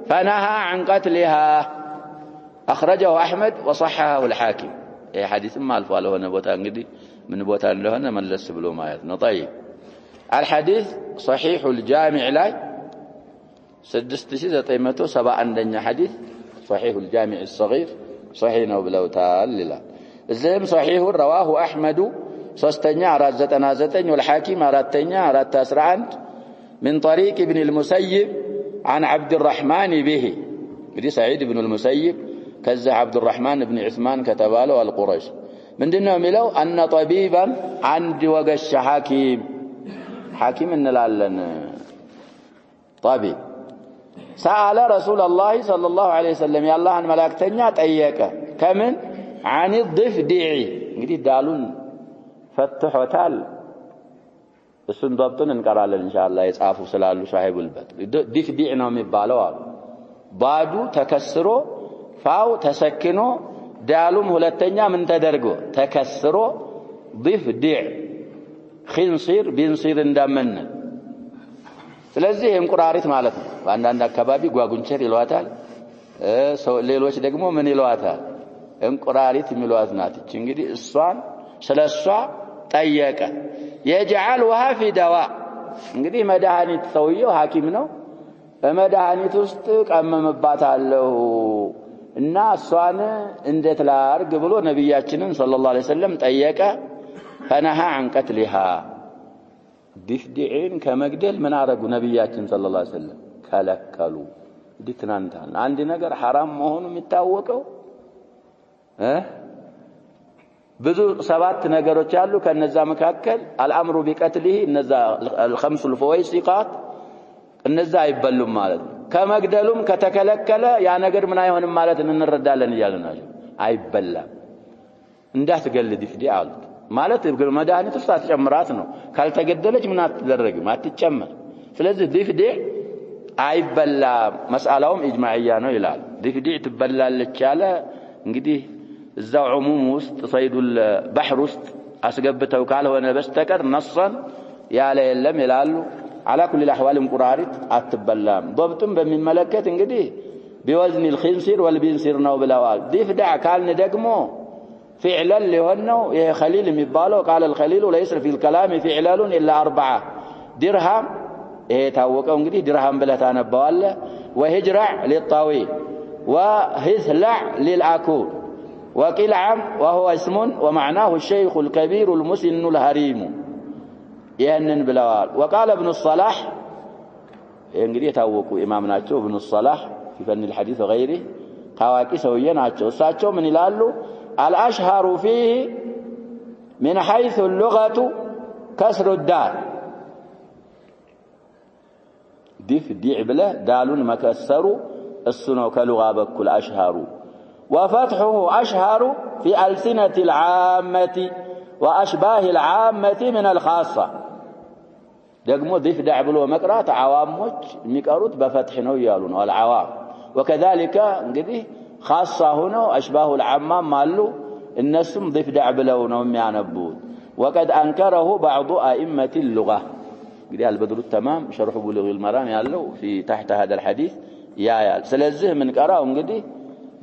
فنهى عن قتلها أخرجه أحمد وصححه الحاكم اي حديث ما الف له هنا بوتا እንግዲህ ምን ቦታ እንደሆነ መለስ ብሎ ማየት ነው طيب الحديث صحيح الجامع ላይ 6971ኛ حديث صحيح الجامع الصغير صحيح ነው ብለውታል ይላል እዚህም صحيح رواه أحمد 399 والحاكم 411 من طريق ابن المسيب عن عبد الرحمن به بدي سعيد بن المسيب كذا عبد الرحمن بن عثمان كتباله القرش من دينه ميلو ان طبيبا عند وقش حكيم انلالن طبيب سأل رسول الله صلى الله عليه وسلم يا الله ان ملائكتኛ ጠየቀ ከምን عن الضفدع እንግዲህ ዳሉን ፈትሖታል እሱን ضبطን እንቀራለን ኢንሻአላህ የጻፉ ስላሉ ሻሂቡል በት ዲፍዲዕ ነው የሚባለው አሉ ባዱ ተከስሮ ፋው ተሰክኖ ዳሉም ሁለተኛ ምን ተደርጎ ተከስሮ ዲፍዲዕ ኺንሲር ቢንሲር እንደምን ስለዚህ እንቁራሪት ማለት ነው በአንዳንድ አካባቢ ጓጉንቸር ይሏታል ሌሎች ደግሞ ምን ይሏታል እንቁራሪት የሚሏት ናት እንግዲህ እሷን ስለሷ ጠየቀ يجعلها في دواء እንግዲህ መድኃኒት ሰውየው ሐኪም ነው በመድኃኒት ውስጥ ቀመመባታለሁ እና እሷን እንዴት ላርግ ብሎ ነብያችንን ሰለላሁ ዐለይሂ ወሰለም ጠየቀ فنهى عن قتلها ዲፍዲዕን ከመግደል ምን አረጉ ነብያችን ሰለላሁ ዐለይሂ ወሰለም ከለከሉ ዲትናንታል አንድ ነገር حرام መሆኑ የሚታወቀው ብዙ ሰባት ነገሮች አሉ ከነዛ መካከል الامر بقتله እነዛ الخمس الفويسقات እነዛ አይበሉም ማለት ነው ከመግደሉም ከተከለከለ ያ ነገር ምን አይሆንም ማለት እንረዳለን ይያለናል አይበላም እንዳትገል ዲፍዲ አሉት ማለት መድኃኒት ውስጥ አትጨምራት ነው ካልተገደለች ምን አትደረግም አትጨመር ስለዚህ ዲፍዲ አይበላም መስአላውም ኢጅማዕያ ነው ይላል ዲፍዲ ትበላለች ያለ እንግዲህ እዛው ዑሙም ውስጥ ሰይዱል ባህር ውስጥ አስገብተው ካልሆነ በስተቀር ነصን ያለ የለም ይላሉ على كل الاحوال እንቁራሪት አትበላም ضبطም በሚመለከት እንግዲህ بوزن الخنصر والبنصر ነው ብለዋል ዲፍዳዕ ካልን ደግሞ فعلا ሊሆነው ይሄ ኸሊል የሚባለው قال الخليل ليس في الكلام فعلال الا 4 درهم ይሄ ታወቀው እንግዲህ ድርሃም ብለህ ታነባዋለህ وهجرع للطويل وهثلع للعكول وقيل عام وهو اسم ومعناه الشيخ الكبير المسن الهريم يهنن بلوال. وقال ابن الصلاح እንግዲህ የታወቁ ኢማም ናቸው ابن الصلاح في فن الحديث وغيره ታዋቂ ሰውዬ ናቸው እሳቸው ምን ይላሉ الاشهر فيه من حيث اللغة كسر الدال ديف ديع بله دالون مكسر السنو كلغة بكل أشهر وفتحه أشهر في ألسنة العامة وأشباه العامة من الخاصة دقمو ديف دعبلو مقرات عواموش ميقروت بفتح نويالون والعوام وكذلك انقذي خاصة هنا أشباه العامة مالو النسم ضيف دعبلو نوم يعنبود وقد أنكره بعض أئمة اللغة قال البدر التمام شرح بلوغ المرام يالو في تحت هذا الحديث يا سلازه من قراء انقذي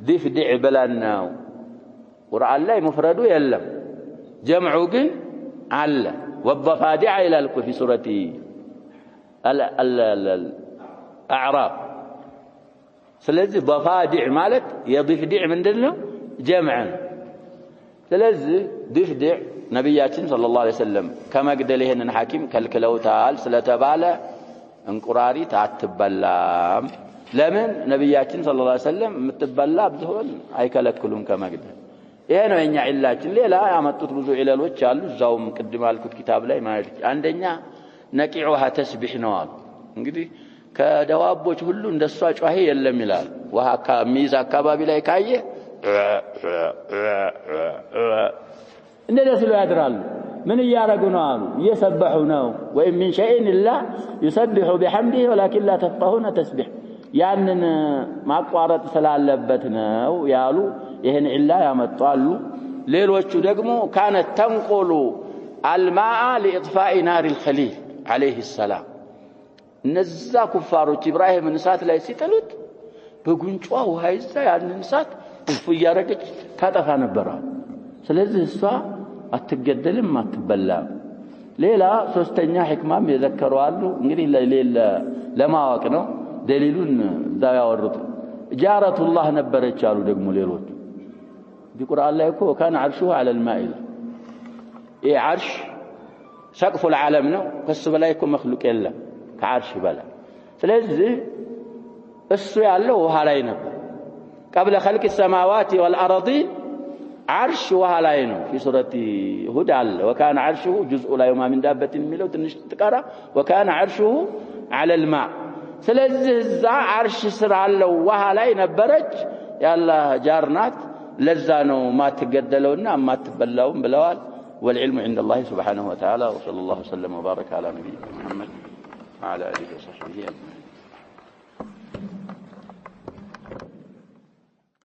ضيف دعبلنا قرآن الله مفردو يلم جمعو قل علّ والضفادع إلى في سورة الأعراف سلازي ضفادع مالت يضيف دع من دلنا جمعا سلازي ضيف دع نبياتنا صلى الله عليه وسلم كما قد لهن الحاكم كالكلو تعال سلتبالا انقراري تعتبالام لمن نبياتنا صلى الله عليه وسلم متبالا بذهول أي كالكلون كما قد ይሄ ነው የኛ ዒላችን ሌላ ያመጡት ብዙ ዒላሎች አሉ እዛውም ቅድም አልኩት ኪታብ ላይ ማለት አንደኛ ነቂዑሃ ተስቢህ ነው አሉ እንግዲህ ከደዋቦች ሁሉ እንደሷ ጫሂ የለም ይላል ውሃ ከሚይዝ አካባቢ ላይ ካየ እንደዚህ ነው ያድራሉ ምን ያረጉ ነው አሉ እየሰበሑ ነው ወይ ምን شيء الا يسبح بحمده ولكن لا تفقهون تسبيح ያንን ማቋረጥ ስላለበት ነው ያሉ ይሄን ኢላ ያመጣሉ ሌሎቹ ደግሞ كانت تنقل الماء لاطفاء نار الخليل عليه السلام እነዛ ኩፋሮች ኢብራሂምን እሳት ላይ ሲጥሉት በጉንጯ ውሃ ይዛ ያንን እሳት እፍ ያረገች ታጠፋ ነበር ስለዚህ እሷ አትገደልም አትበላም ሌላ ሶስተኛ ህክማም የዘከሩ አሉ እንግዲህ ለማወቅ ነው دليلون ذا يورط جارة الله نبرت قالوا دقموا ليروت بقرآن الله يكون وكان عرشه على الماء إيه عرش سقف العالم نو قصب لا يكون مخلوق إلا كعرش بلا فلذي السوء له وهلاين قبل خلق السماوات والأرضين عرش وهلاين في سورة هود وكان عرشه جزء لا يوم من دابة ملو تنشتكرا وكان عرشه على الماء ስለዚህ እዛ አርሽ ስር አለው ውሃ ላይ ነበረች ያላህ ጃርናት ለዛ ነው ማትገደለውና ማትበላውም ብለዋል والعلم عند الله سبحانه وتعالى وصلى الله وسلم وبارك على نبينا محمد وعلى اله وصحبه اجمعين